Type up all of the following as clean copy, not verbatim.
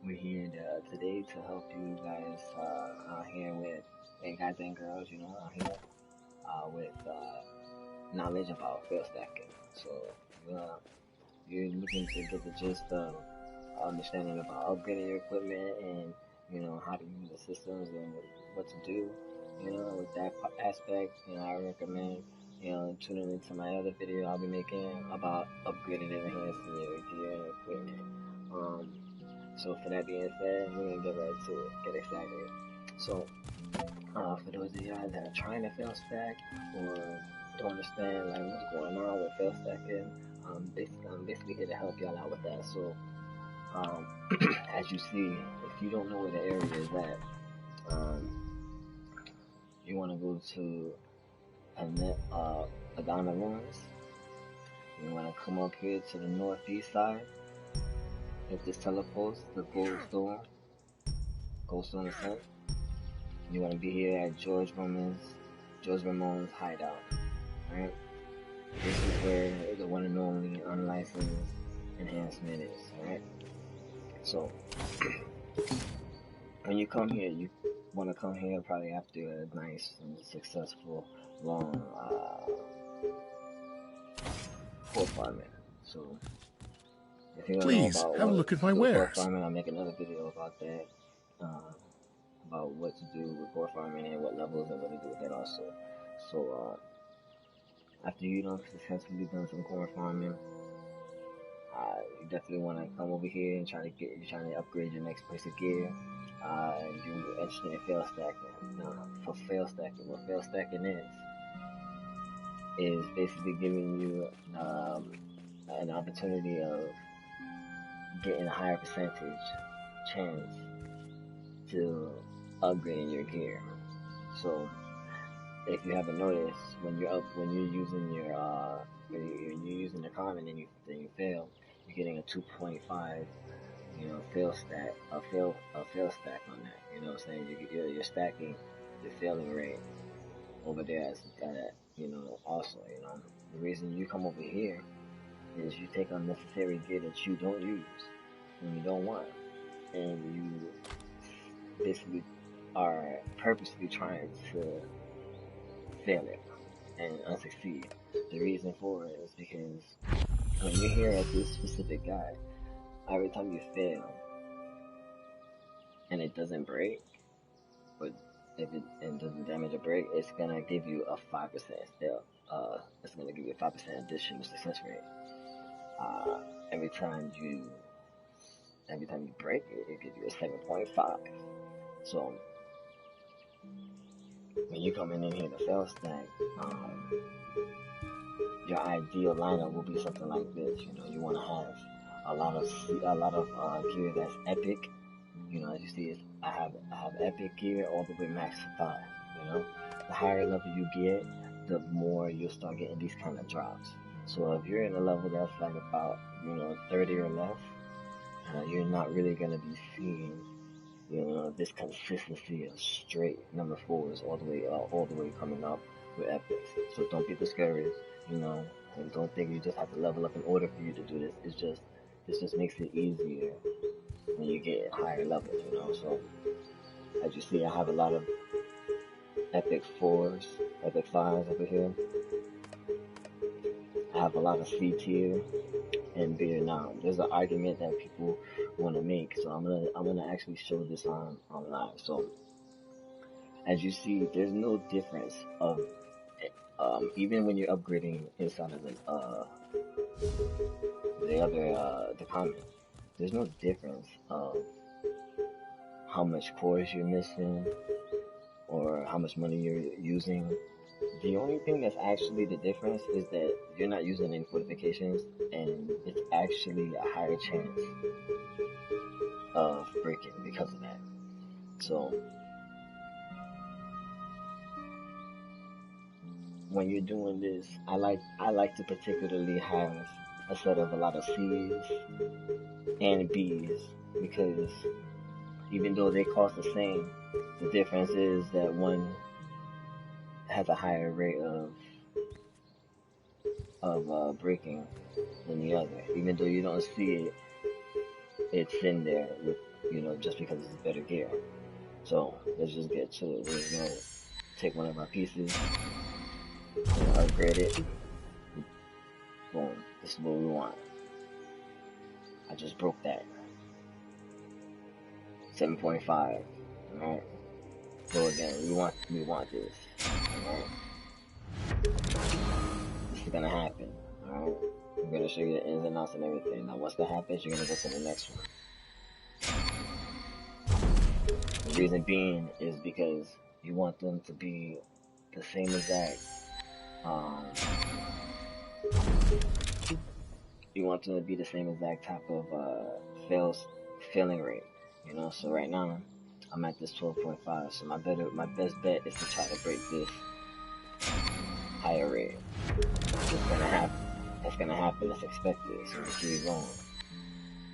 We're here today to help you guys out here with, and guys and girls, out here with knowledge about field stacking. So uh, you're looking to get the gist of understanding about upgrading your equipment and how to use the systems and what to do. With that aspect, I recommend tuning into my other video I'll be making about upgrading and enhancing your gear and equipment. Um, so for that being said, we're gonna get right to it. Get excited. So for those of you guys that are trying to fail stack or don't understand like what's going on with fail stacking, I'm basically here to help y'all out with that. So um, as you see, if you don't know where the area is at, you want to go to Adana Ruins. You want to come up here to the northeast side. Hit this telepost, the Goldstone Ascent. You want to be here at George Ramon's hideout. Alright? This is where the one and only unlicensed enhancement is. Alright? So, when you come here, you want to come here probably after a nice and successful long core farming. So, if you don't know Please about have a look at my wares. Core farming, I'll make another video about that. About what to do with core farming and what levels and what to do with that also. So after you successfully done some core farming, you definitely want to come over here and trying to upgrade your next piece of gear. And you're interested in fail stacking. For fail stacking, what fail stacking is basically giving you an opportunity of getting a higher percentage chance to upgrading your gear. So if you haven't noticed, when you're using when you're using the common and you fail, you're getting a 2.5 fail stack stack on that. You know what I'm saying? You're stacking your failing rate over there as that. Also, the reason you come over here is you take unnecessary gear that you don't use and you don't want, and you basically are purposely trying to fail it and unsucceed. The reason for it is because when you're here at this specific guy, every time you fail and it doesn't break, but if it doesn't damage or break, it's gonna give you a 5% fail. It's gonna give you a 5% additional success rate. Every time you break it, it gives you a 7.5. So when you coming in here to fail stack, your ideal lineup will be something like this. You want to have a lot of gear that's epic. As you see, I have epic gear all the way max 5. The higher level you get, the more you'll start getting these kind of drops. So if you're in a level that's like about 30 or less, you're not really gonna be seeing this consistency of straight number 4s all the way coming up with epics. So don't be discouraged, and don't think you just have to level up in order for you to do this. This just makes it easier when you get higher levels, So as you see, I have a lot of epic 4s, epic 5s over here. I have a lot of C tier and B now. There's an argument that people want to make, so I'm gonna actually show this on live. So as you see, there's no difference of even when you're upgrading inside of the common, there's no difference of how much cores you're missing or how much money you're using. The only thing that's actually the difference is that you're not using any fortifications, and it's actually a higher chance of breaking because of that. So when you're doing this, I like to particularly have a set of a lot of C's and B's, because even though they cost the same, the difference is that one has a higher rate of breaking than the other. Even though you don't see it, it's in there you know, just because it's better gear. So let's just get to it. We're gonna take one of our pieces, and upgrade it. Boom. This is what we want. I just broke that. 7.5. Alright. So again, we want this. Alright. This is gonna happen. Alright. I'm gonna show you the ins and outs and everything. Now once that happens, you're gonna go to the next one. The reason being is because you want them to be the same exact you want them to be the same exact type of failing rate. You know, so right now I'm at this 12.5. So my best bet is to try to break this higher rate. It's gonna happen. It's gonna happen. It's expected. So we keep going.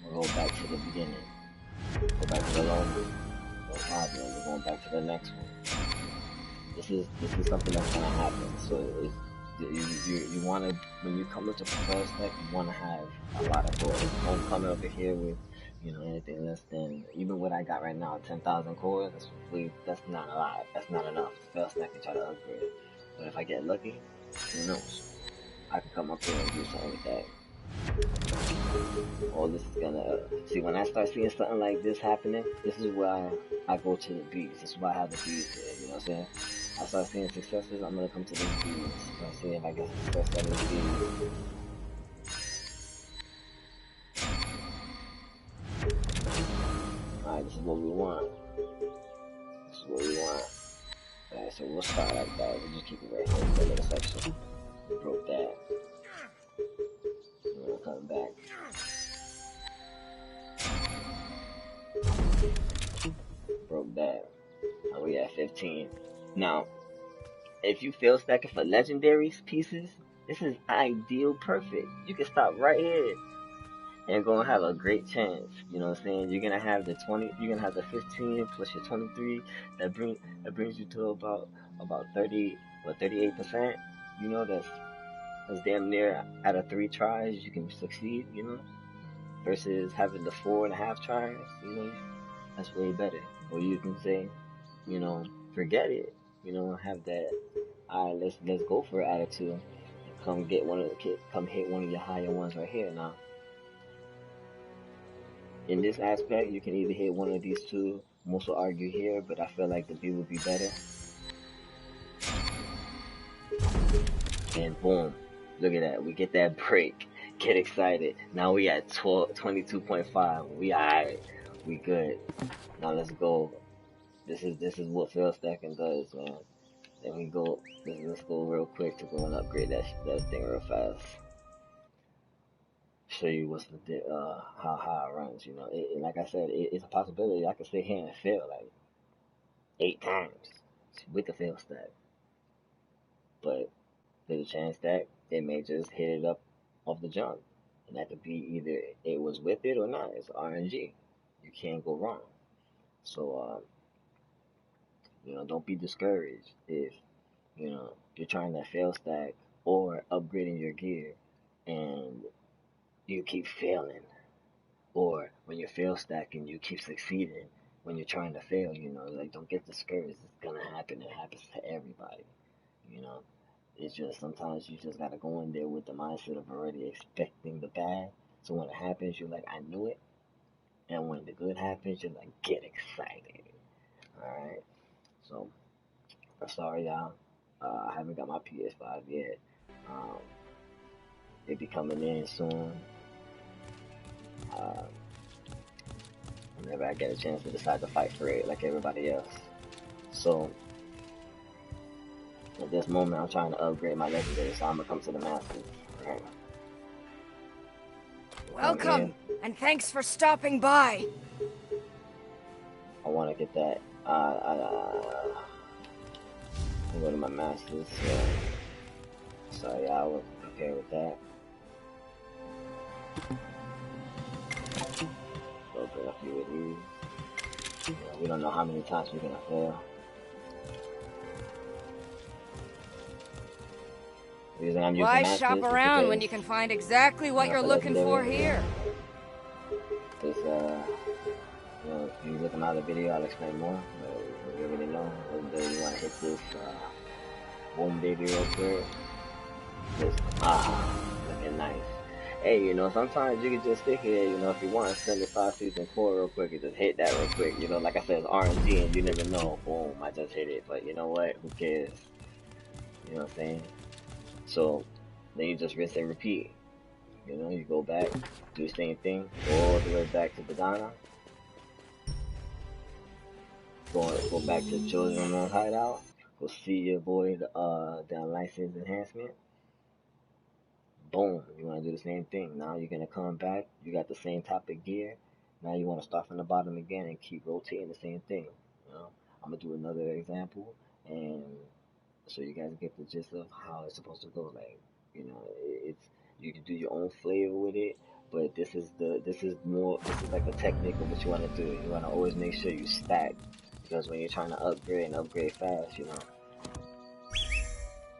We'll go back to the beginning. Go back to the low one. No problem. We're going back to the next one. This is something that's gonna happen. So you want to, when you come into Propel Stack, you want to have a lot of cores. Don't come over here with, you know, anything less than, even what I got right now, 10,000 cores. That's not a lot. That's not enough. Propel Stack can try to upgrade it. But if I get lucky, who knows? I can come up here and do something with that. Oh, this is gonna, see, when I start seeing something like this happening, this is why I go to the beats. This is why I have the beats there, you know what I'm saying? I start seeing successes, I'm gonna come to these beats. Start seeing if I get success on these beats. Alright, this is what we want. This is what we want. Alright, so we'll start like that. We'll just keep it right here for a little section. We broke that. We'll come back. Broke that. Now we at 15. Now, if you fail stacking for legendary pieces, this is ideal, perfect. You can stop right here and gonna have a great chance. You know what I'm saying? You're gonna have the 20, you're gonna have the 15 plus your 23. That brings you to about 30, what, 38%. You know, that's damn near out of 3 tries you can succeed. You know, versus having the 4.5 tries. You know, that's way better. Or you can say, you know, forget it. You know, have that, alright, let's go for it attitude. Come hit one of your higher ones right here. Now, in this aspect, you can either hit one of these two. Most will argue here, but I feel like the B would be better. And boom, look at that. We get that break. Get excited. Now we at 22.5. We alright. We good. Now let's go. This is what fail stacking does, man. Then we go. Let's go real quick to go and upgrade that thing real fast. Show you what's the how it runs. You know, like I said, it's a possibility I could sit here and fail like 8 times with the fail stack, but there's a chance that it may just hit it up off the jump, and that could be either it was with it or not. It's RNG. You can't go wrong. So you know, don't be discouraged if, you know, you're trying to fail stack or upgrading your gear and you keep failing, or when you're fail stacking you keep succeeding when you're trying to fail. You know, like, don't get discouraged. It's gonna happen. It happens to everybody. You know, it's just sometimes you just gotta go in there with the mindset of already expecting the bad, so when it happens you're like, I knew it. And when the good happens, you're like, get excited. Alright, so I'm sorry, y'all. I haven't got my PS5 yet. It be coming in soon. Whenever I get a chance to decide to fight for it, like everybody else. So at this moment, I'm trying to upgrade my legendary, so I'm gonna come to the Masters. Right. Welcome, and thanks for stopping by. I want to get that. I'll go to my Masters. So yeah, I will prepare with that. Open a few of these. We don't know how many times we're gonna fail. Why shop around when you can find exactly what you're looking for here? It's you know, another video, I'll explain more. But you already know. Whether you want to hit this boom baby real quick. Just looking nice. Hey, you know, sometimes you can just sit here, you know, if you want to spend the 5 season core real quick and just hit that real quick. You know, like I said, it's RNG and you never know. Boom, I just hit it. But you know what? Who cares? You know what I'm saying? So then you just rinse and repeat. You know, you go back, do the same thing, go all the way back to Badana. Go back to Children of Hideout. Go see your boy, the license enhancement. Boom, you want to do the same thing. Now you're going to come back. You got the same type of gear. Now you want to start from the bottom again and keep rotating the same thing. You know, I'm going to do another example and so you guys get the gist of how it's supposed to go. Like, you know, it's, you can do your own flavor with it, but this is like a technique of what you want to do. You want to always make sure you stack, because when you're trying to upgrade and upgrade fast, you know,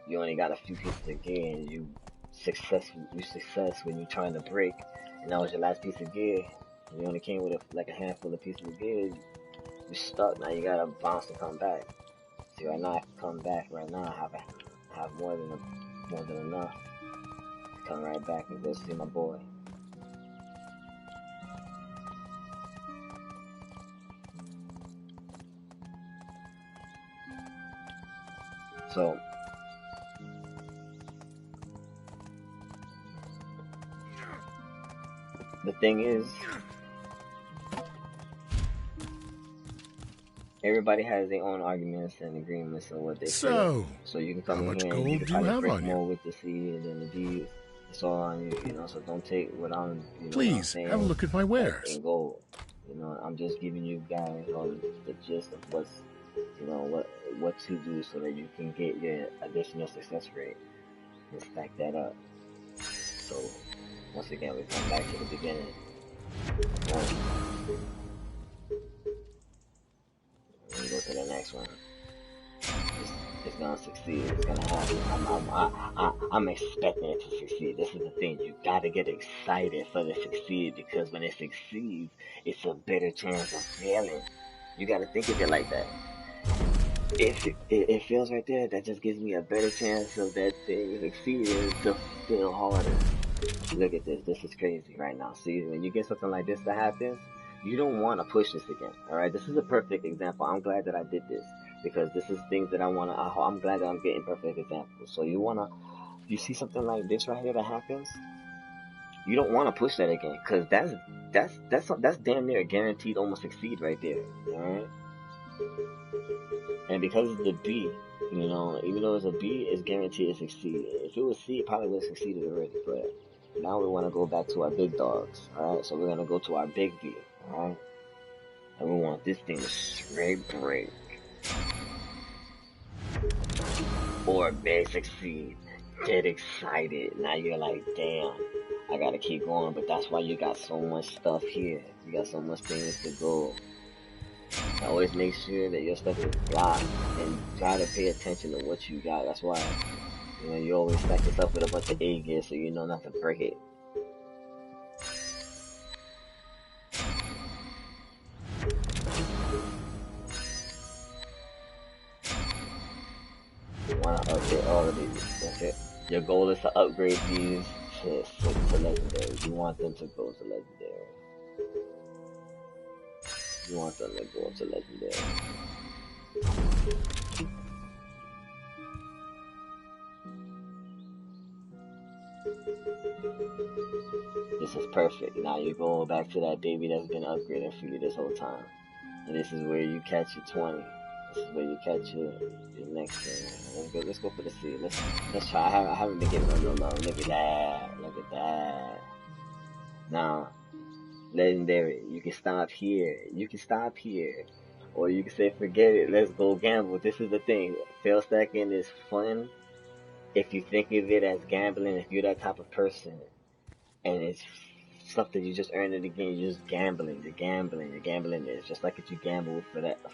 you only got a few pieces of gear and you success when you're trying to break, and that was your last piece of gear. And you only came with like a handful of pieces of gear. You're stuck. Now you gotta bounce and come back. See, right now I can come back. Right now I have more than enough to come right back and go see my boy. So the thing is, everybody has their own arguments and agreements on what they feel. So you can come in here and you can try to break more with the seed and the deeds. It's all on you, you know. So don't take what I'm, you know, please what I'm saying, have a look at my wares. In gold, you know. I'm just giving you guys all the gist of what's, you know, what to do so that you can get your additional success rate and stack that up. So once again, we come back to the beginning. We go to the next one. It's gonna succeed. It's gonna happen. I'm expecting it to succeed. This is the thing. You gotta get excited for it to succeed, because when it succeeds, it's a better chance of failing. You gotta think of it like that. If it feels right there, that just gives me a better chance of that thing succeeding to fail harder. Look at this. This is crazy right now. See, when you get something like this that happens, you don't want to push this again. All right, this is a perfect example. I'm glad that I did this, because this is things that I'm glad that I'm getting perfect examples. So you see something like this right here that happens, you don't want to push that again, because that's damn near guaranteed almost succeed right there. All right, and because it's the B, you know, even though it's a B, it's guaranteed to succeed. If it was C, it probably would have succeeded already. But now we want to go back to our big dogs. All right, so we're gonna go to our big B. All right, and we want this thing to straight break or big succeed. Get excited. Now you're like, damn, I gotta keep going. But that's why you got so much stuff here. You got so much things to go. Always make sure that your stuff is blocked and try to pay attention to what you got. That's why, you know, you always stack yourself with a bunch of A gear so you know not to break it. You want to upgrade all of these. That's it. Your goal is to upgrade these to legendary. You want them to go to legendary. You want them to go to legendary. This is perfect. Now you're going back to that baby that's been upgrading for you this whole time. And this is where you catch your 20. This is where you catch your next thing. Let's go for the C. Let's try. I haven't been giving them no love. Look at that. Look at that. Now, legendary. You can stop here. You can stop here. Or you can say, forget it. Let's go gamble. This is the thing. Fail stacking is fun if you think of it as gambling. If you're that type of person, and it's something you just earn it again, you're just gambling. You're gambling this, just like if you gamble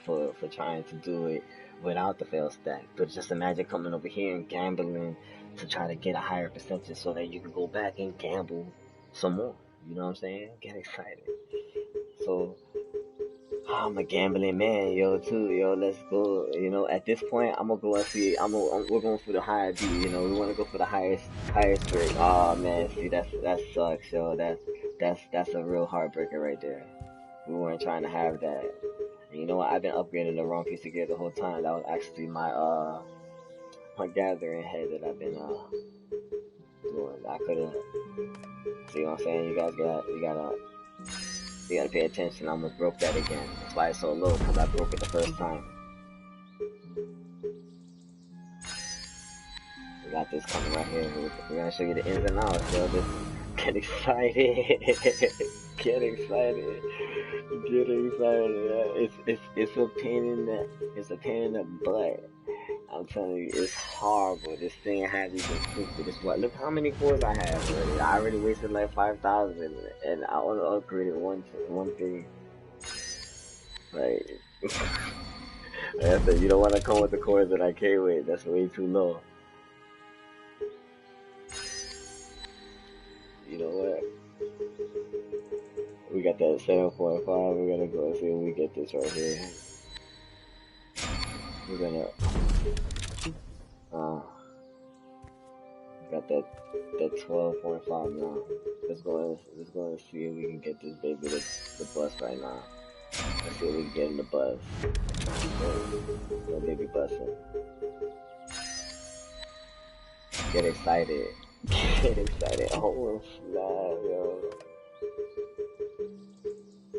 for trying to do it without the fail stack. But just imagine coming over here and gambling to try to get a higher percentage so that you can go back and gamble some more. You know what I'm saying? Get excited. So I'm a gambling man, yo, too, yo. Let's go. You know, at this point, I'm gonna go and see. We're going for the higher beat. You know, we want to go for the highest rate. Oh man, see, that sucks, yo. That's a real heartbreaker right there. We weren't trying to have that. And you know what? I've been upgrading the wrong piece of gear the whole time. That was actually my gathering head that I've been doing. I couldn't. See what I'm saying? You gotta pay attention. I almost broke that again. That's why it's so low, because I broke it the first time. We got this coming right here. We're gonna show you the ins and outs, yo. Just get excited. Get excited. Get excited. Yeah. It's a pain in the butt. I'm telling you, it's horrible. This thing hasn't been cooked with this. What? Look how many cores I have already. I already wasted like 5,000, and I only upgraded one thing. Like, like I said, you don't want to come with the cores that I came with. That's way too low. You know what? We got that 7.5. We're gonna go and see if we get this right here. We're gonna got that 12.5 now. Let's go and see if we can get this baby the bus right now. Let's see if we can get in the bus. Go baby busing. Get excited. Get excited. Oh snap, yo.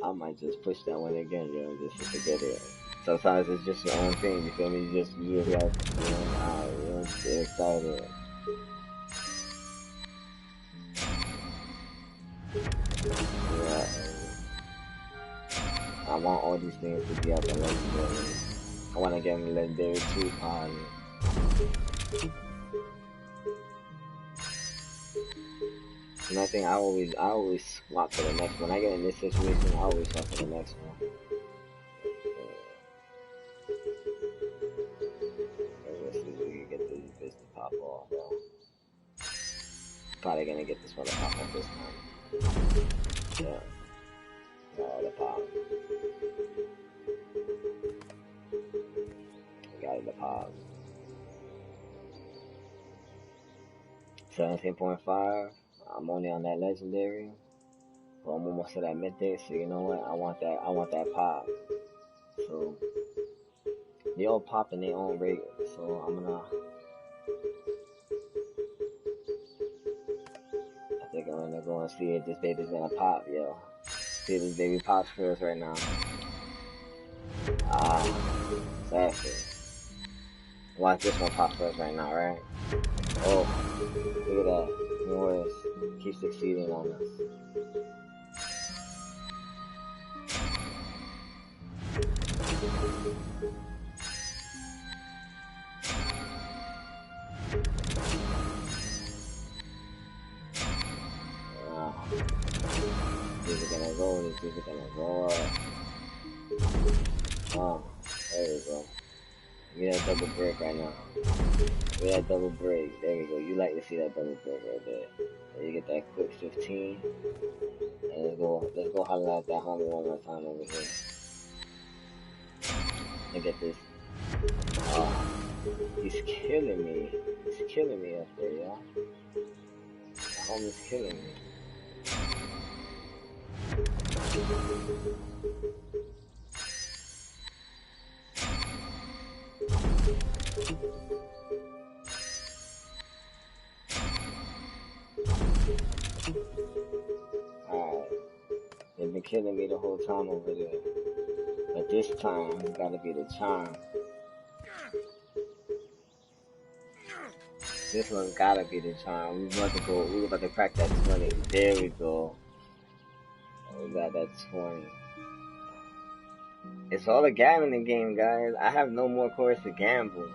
I might just push that one again, yo, just to forget it. Sometimes it's just your own thing, you feel me? You just got, get excited. Yeah. I want all these things to be up and legendary. I want to get them legendary too, probably. And I think I always swap to the next one. I get in this situation, I always swap to the next one. Let's see if we can get this to pop off, though. Probably gonna get this one to pop off this time. Yeah. No, the pop. Got it, the pop. 17.5. I'm only on that legendary. But I'm almost to that mythic, so you know what? I want that pop. So they all pop in their own rate. So I think I'm gonna go and see if this baby's gonna pop, yo. See if this baby pops first right now. Exactly. Watch this one pop first right now, right? Oh, look at that. Norris keeps succeeding on us. These are gonna go, these are gonna go up. There we go. Give me that double break right now. Give me that double break. There we go. You like to see that double break right there. There you get that quick 15. And let's go holler at that homie one more time over here. Look at this. Oh, he's killing me. He's killing me up there, y'all. That homie's killing me. Alright. They've been killing me the whole time over there. But this time, it's gotta be the charm. This one's gotta be the charm. We're about to crack that 20. There we go. We got that 20. It's all a gambling game, guys. I have no more coins to gamble.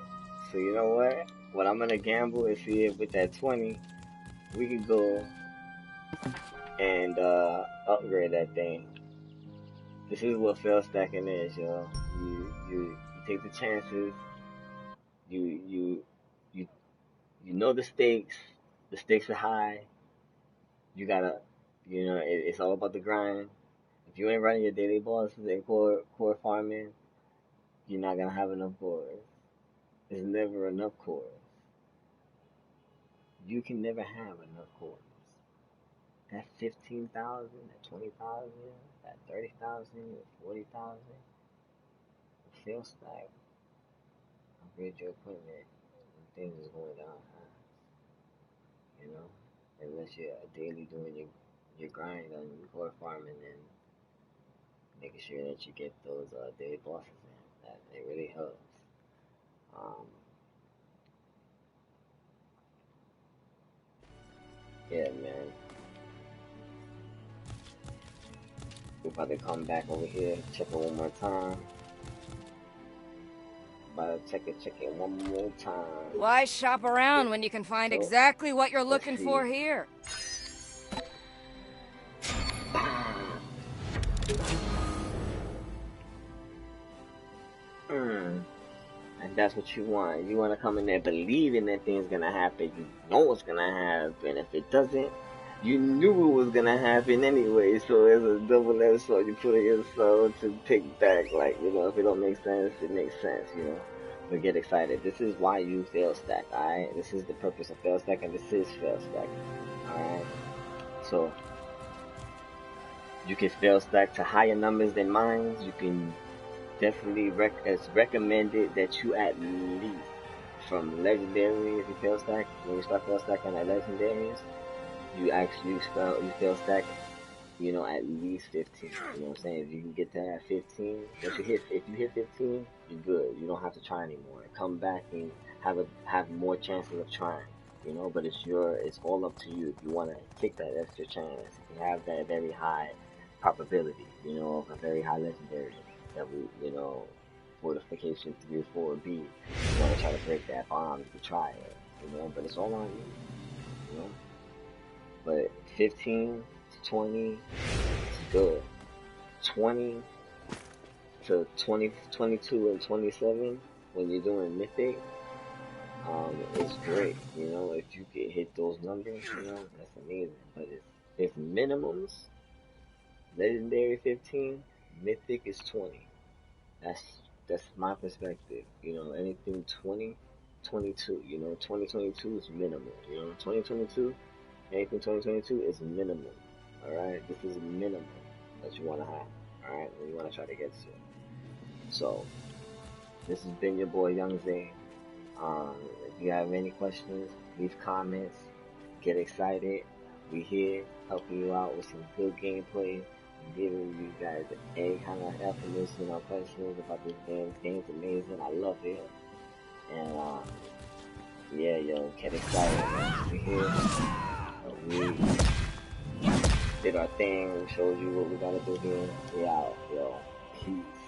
So you know what? What I'm gonna gamble is see if with that 20, we can go and upgrade that thing. This is what fail stacking is, yo. You take the chances. You know the stakes. The stakes are high. You gotta, it's all about the grind. you ain't running your daily bosses in core farming, you're not gonna have enough cores. There's never enough cores. You can never have enough cores. That 15,000, that 20,000, that 30,000, 40,000, fail stack, upgrade your equipment, and things is going down fast. You know, unless you're daily doing your grind on core farming and making sure that you get those daily bosses in. That it really helps. Yeah, man. We're about to come back over here, check it one more time. About to check it one more time. Why shop around when you can find exactly what you're looking for here? And that's what you want. You want to come in there believing that things gonna happen. You know what's gonna happen. If it doesn't, you knew it was gonna happen anyway. So it's a double-edged sword. You put it in yourself to take back. Like, you know, if it don't make sense, it makes sense. You know, but get excited. This is why you fail stack. All right. This is the purpose of fail stack, and this is fail stack. All right. So you can fail stack to higher numbers than mine. You can definitely it's recommended that you at least from legendary, if you fail stack, when you start fail stacking at legendaries, you actually fail stack, you know, at least 15. You know what I'm saying? If you can get to that 15, if you hit 15, you're good. You don't have to try anymore. Come back and have more chances of trying. You know, but it's all up to you if you want to take that extra chance. If you have that very high probability, you know, of a very high legendary that we, you know, fortification 3 or 4B, you want to try to break that bomb to try it, you know, but it's all on you know. But 15 to 20 is good. 20 to 22 and 27 when you're doing mythic, it's great, you know. If you can hit those numbers, you know, that's amazing. But if minimums, legendary 15, mythic is 20. That's my perspective. You know, anything 20, 22. You know, 2022 is minimum. You know, 2022, anything 2022 is minimum. All right, this is minimum that you want to have. All right, and you want to try to get to. So, this has been your boy Young Zay. If you have any questions, leave comments. Get excited. We here helping you out with some good gameplay, giving you guys any kind of information or questions about this game. This game's amazing. I love it. And yeah, yo, get excited, man. We here. We did our thing. We showed you what we gotta do here. We out, yo. Peace.